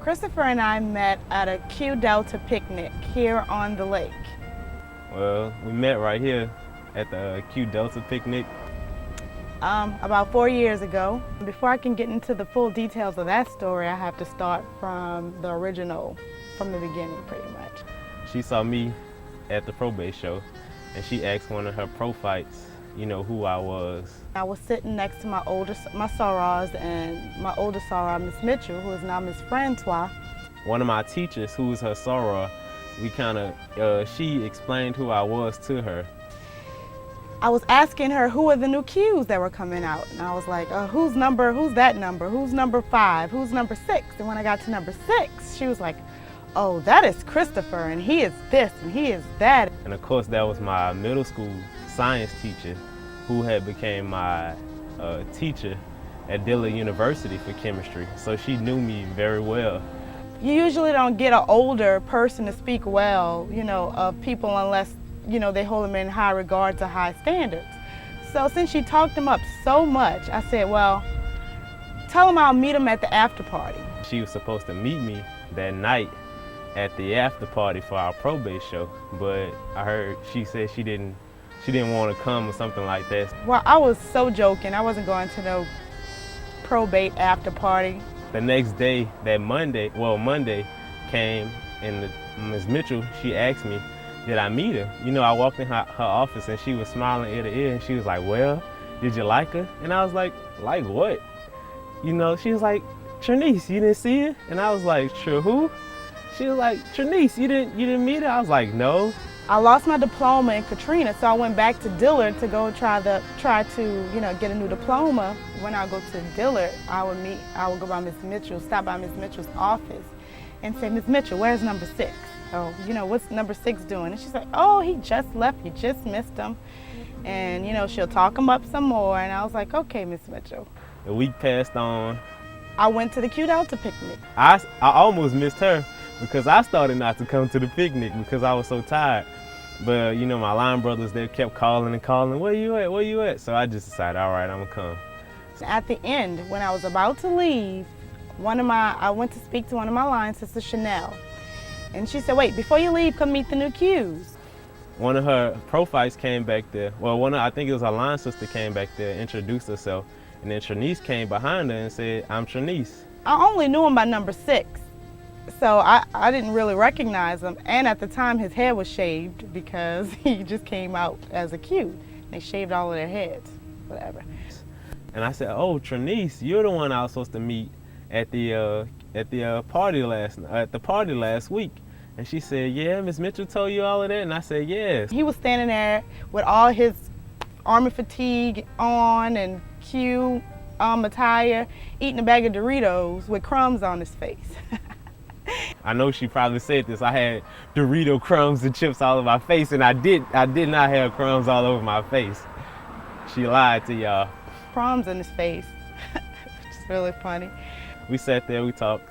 Christopher and I met at a Q Delta picnic here on the lake. Well, we met right here at the Q Delta picnic. About 4 years ago. Before I can get into the full details of that story, I have to start from the original, from the beginning pretty much. She saw me at the probate show and she asked one of her pro fights, who I was. I was sitting next to my sorors and my older soror, Miss Mitchell, who is now Miss Francois. One of my teachers, who was her soror, she explained who I was to her. I was asking her who are the new Qs that were coming out, and I was like, who's that number, who's number 5, who's number 6? And when I got to number 6, she was like, oh, that is Christopher, and he is this, and he is that. And of course, that was my middle school science teacher, who had became my teacher at Dillard University for chemistry. So she knew me very well. You usually don't get an older person to speak well, of people unless they hold them in high regard to high standards. So since she talked them up so much, I said, well, tell them I'll meet them at the after party. She was supposed to meet me that night at the after party for our probate show, but I heard she said she didn't want to come or something like that. Well, I was so joking. I wasn't going to no probate after party. The next day, Monday came, and Ms. Mitchell, she asked me, did I meet her? I walked in her office and she was smiling ear to ear and she was like, well, did you like her? And I was like what? She was like, Trenise, you didn't see her? And I was like, sure, who? She was like, Trenise, you didn't meet her? I was like, no. I lost my diploma in Katrina, so I went back to Dillard to go try to get a new diploma. When I go to Dillard, I would go by Miss Mitchell, stop by Miss Mitchell's office and say, Miss Mitchell, where's number 6? Oh, what's number 6 doing? And she's like, oh, he just left, you just missed him. And she'll talk him up some more. And I was like, okay, Miss Mitchell. The week passed on. I went to the Q Delta picnic. I almost missed her because I started not to come to the picnic because I was so tired. But my line brothers, they kept calling and calling, where you at, where you at? So I just decided, all right, I'm gonna come. At the end, when I was about to leave, I went to speak to one of my line sisters, Chanel. And she said, wait, before you leave, come meet the new Qs. One of her pro fights came back there. Well, I think it was her line sister came back there, introduced herself. And then Trenise came behind her and said, I'm Trenise. I only knew him by number 6. So I didn't really recognize him. And at the time, his hair was shaved because he just came out as a Q. They shaved all of their heads, whatever. And I said, oh, Trenise, you're the one I was supposed to meet at the party last week. And she said, yeah, Miss Mitchell told you all of that? And I said, yes. He was standing there with all his army fatigue on and Q attire, eating a bag of Doritos with crumbs on his face. I know she probably said this. I had Dorito crumbs and chips all over my face, and I did not have crumbs all over my face. She lied to y'all. Crumbs in his face, which is really funny. We sat there, we talked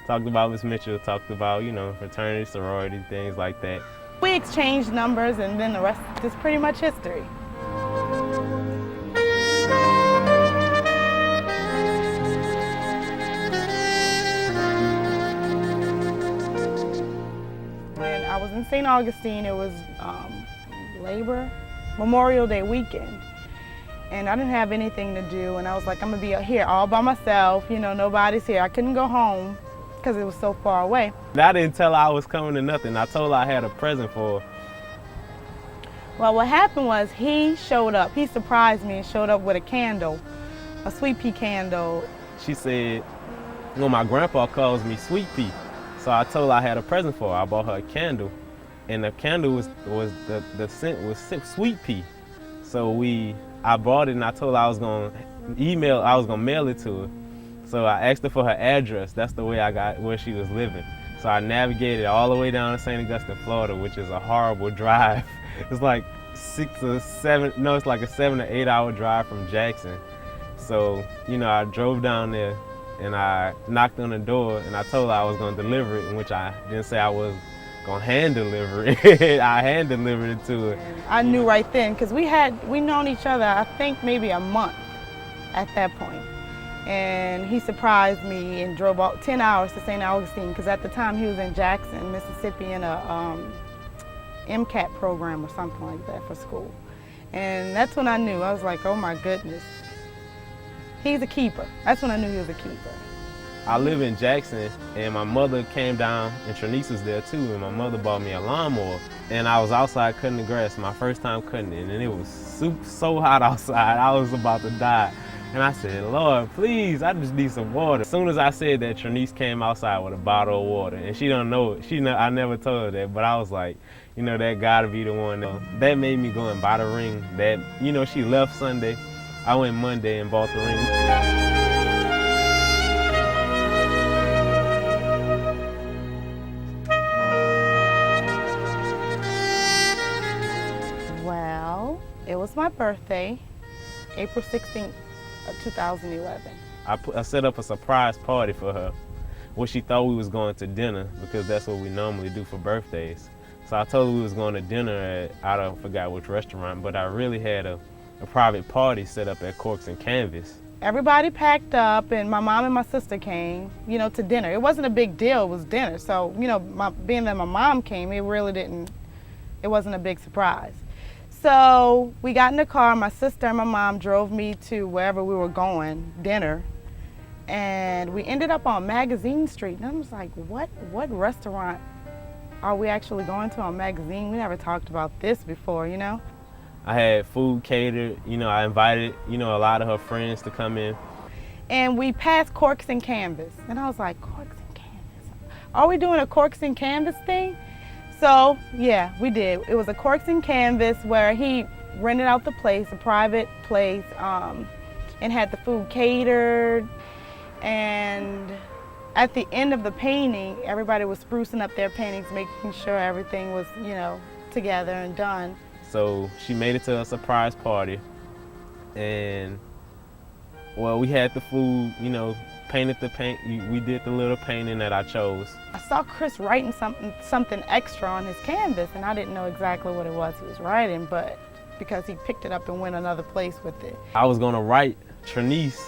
about Miss Mitchell, talked about, fraternity, sorority, things like that. We exchanged numbers, and then the rest is pretty much history. When I was in St. Augustine, it was Memorial Day weekend. And I didn't have anything to do, and I was like, I'm gonna be here all by myself, nobody's here. I couldn't go home because it was so far away. I didn't tell her I was coming to nothing. I told her I had a present for her. Well, what happened was he showed up. He surprised me and showed up with a candle, a sweet pea candle. She said, my grandpa calls me Sweet Pea. So I told her I had a present for her. I bought her a candle, and the candle the scent was Sweet Pea. So I bought it and I told her I was gonna mail it to her. So I asked her for her address. That's the way I got where she was living. So I navigated all the way down to St. Augustine, Florida, which is a horrible drive. It's like it's like a 7 or 8 hour drive from Jackson. So, I drove down there and I knocked on the door and I told her I was gonna deliver it, in which I didn't say I was gonna hand deliver it. I hand delivered it to her. I knew right then, because we known each other, I think maybe a month at that point. And he surprised me and drove all 10 hours to St. Augustine, because at the time he was in Jackson, Mississippi, in a MCAT program or something like that for school. And that's when I knew. I was like, oh my goodness, he's a keeper. That's when I knew he was a keeper. I live in Jackson, and my mother came down, and Trenise was there too, and my mother bought me a lawnmower. And I was outside cutting the grass, my first time cutting it, and it was so hot outside, I was about to die. And I said, Lord, please, I just need some water. As soon as I said that, Trenise came outside with a bottle of water, and she don't know it. I never told her that, but I was like, you know, that gotta be the one. That made me go and buy the ring. That, you know, she left Sunday. I went Monday and bought the ring. It was my birthday, April 16th of 2011. I set up a surprise party for her. Well, she thought we was going to dinner, because that's what we normally do for birthdays. So I told her we was going to dinner I forgot which restaurant, but I really had a private party set up at Corks and Canvas. Everybody packed up, and my mom and my sister came, you know, to dinner. It wasn't a big deal, it was dinner. So, you know, being that my mom came, it wasn't a big surprise. So we got in the car, my sister and my mom drove me to wherever we were going, dinner, and we ended up on Magazine Street. And I was like, what restaurant are we actually going to on Magazine? We never talked about this before, you know? I had food catered, you know, I invited, you know, a lot of her friends to come in. And we passed Corks and Canvas, and I was like, Corks and Canvas? Are we doing a Corks and Canvas thing? So, yeah, we did. It was a Corks and Canvas where he rented out the place, a private place, and had the food catered. And at the end of the painting, everybody was sprucing up their paintings, making sure everything was, you know, together and done. So she made it to a surprise party, and, well, we had the food, you know, painted the paint. We did the little painting that I chose. I saw Chris writing something extra on his canvas, and I didn't know exactly what it was he was writing, but because he picked it up and went another place with it. I was gonna write, Trenise,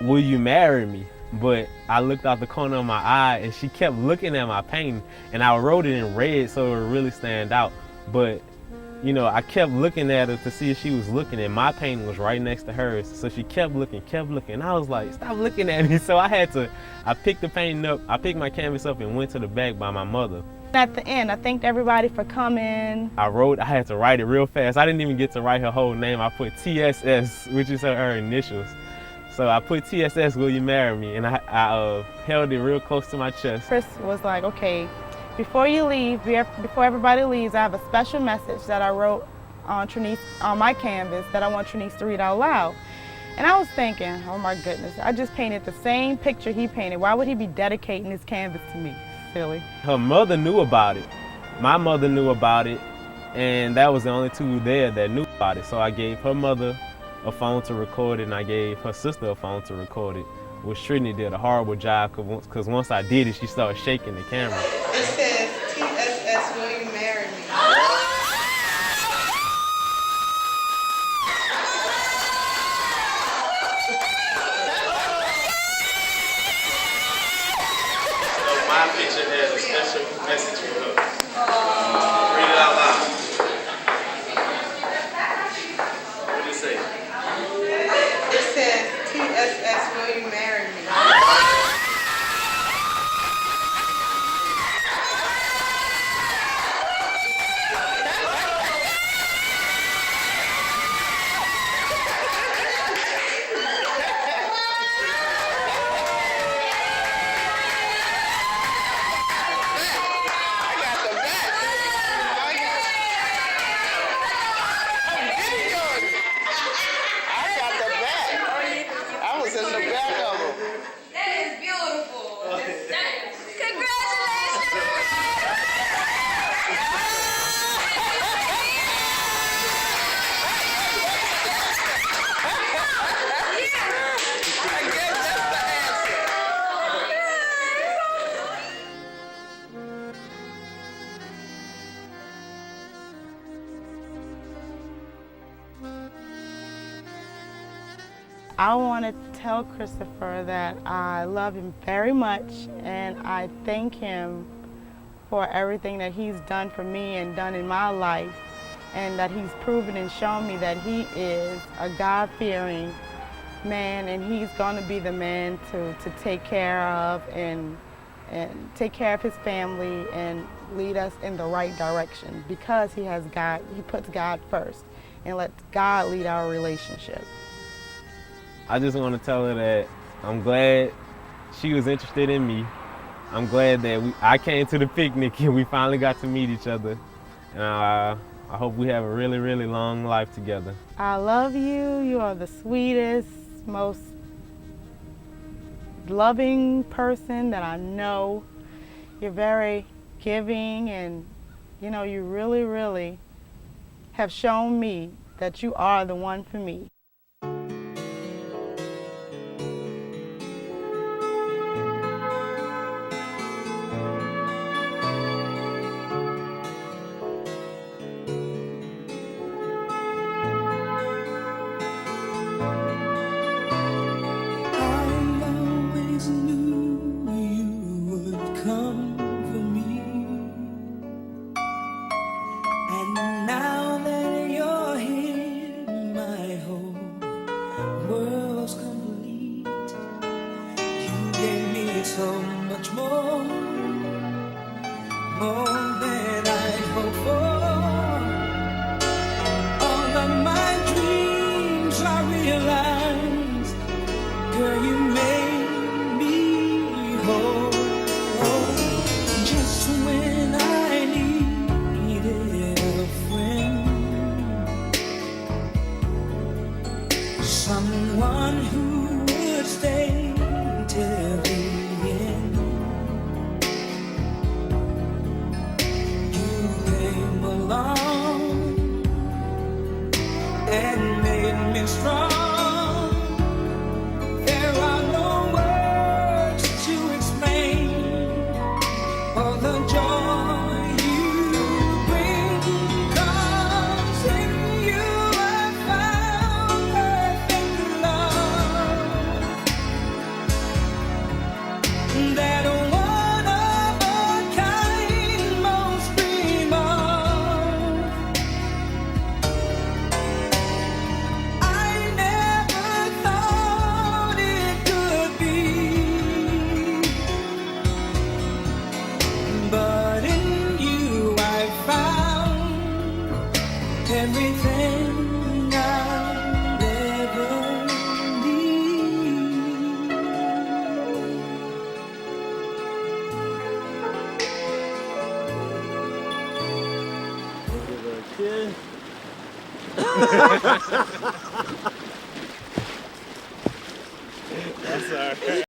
will you marry me? But I looked out the corner of my eye, and she kept looking at my painting, and I wrote it in red so it would really stand out. But, you know, I kept looking at her to see if she was looking, and my painting was right next to hers. So she kept looking, and I was like, stop looking at me. So I picked the painting up, I picked my canvas up and went to the back by my mother. At the end, I thanked everybody for coming. I had to write it real fast. I didn't even get to write her whole name. I put TSS, which is her initials. So I put TSS, will you marry me? And I held it real close to my chest. Chris was like, okay, before you leave, before everybody leaves, I have a special message that I wrote on my canvas that I want Trenise to read out loud. And I was thinking, oh my goodness, I just painted the same picture he painted. Why would he be dedicating his canvas to me? Silly. Her mother knew about it. My mother knew about it, and that was the only two there that knew about it. So I gave her mother a phone to record it, and I gave her sister a phone to record it, which Trinity did a horrible job, because once I did it, she started shaking the camera. It says, TSS, will you marry me? So my picture has a special message for her. Read it out loud. What did it say? It says, TSS, will you marry me? I want to tell Christopher that I love him very much and I thank him for everything that he's done for me and done in my life, and that he's proven and shown me that he is a God-fearing man, and he's going to be the man to take care of and take care of his family and lead us in the right direction, because he has God. He puts God first and lets God lead our relationship. I just want to tell her that I'm glad she was interested in me. I'm glad that I came to the picnic and we finally got to meet each other. And I hope we have a really, really long life together. I love you. You are the sweetest, most loving person that I know. You're very giving, and you know, you really, really have shown me that you are the one for me. So much more, more than I'd hoped for. All of my dreams I realized, girl, you made me whole. Just when I needed a friend, someone who would stay till the end. You came along and made me strong. There are no words to explain all the joy you bring. 'Cause in you I found perfect love, that one of a kind most dream of. I never thought it could be, but in you I found everything I'll ever need. That's all right.